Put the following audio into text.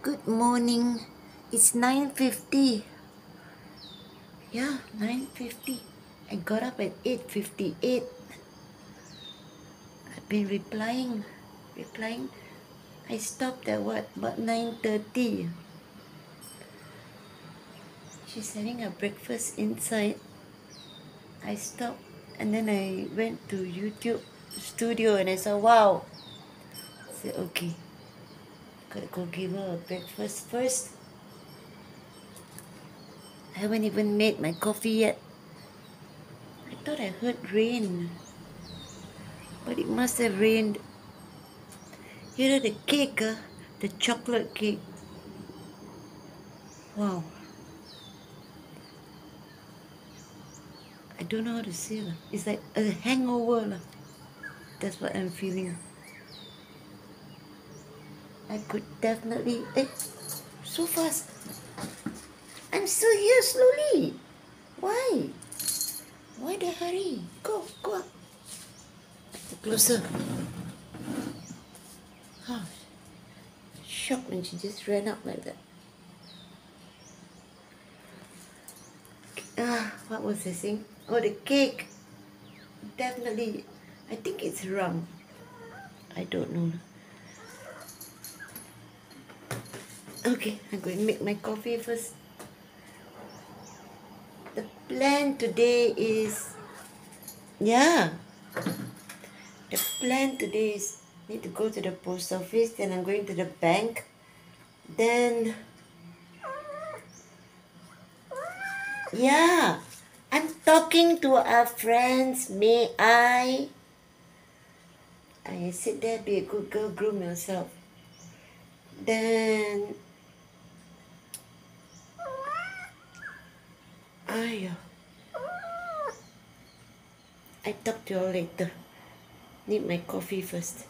Good morning. It's 9:50. Yeah, 9:50. I got up at 8:58. I've been replying. I stopped at what? About 9:30. She's having a breakfast inside. I stopped and then I went to YouTube studio and I saw, wow. I said, okay, gotta go give her a breakfast first. I haven't even made my coffee yet. I thought I heard rain, but it must have rained. You know the cake, the chocolate cake. Wow. I don't know how to say lah. It's like a hangover lah. That's what I'm feeling. I could definitely. So fast. I'm still here slowly. Why? Why the hurry? Go up. Closer. Oh, shocked when she just ran up like that. What was I saying? Oh, the cake. Definitely. I think it's rum. I don't know. Okay, I'm going to make my coffee first. The plan today is, the plan today is need to go to the post office, then I'm going to the bank, then, I'm talking to our friends, may I sit there, be a good girl, groom yourself. Then, I talk to you all later. Need my coffee first.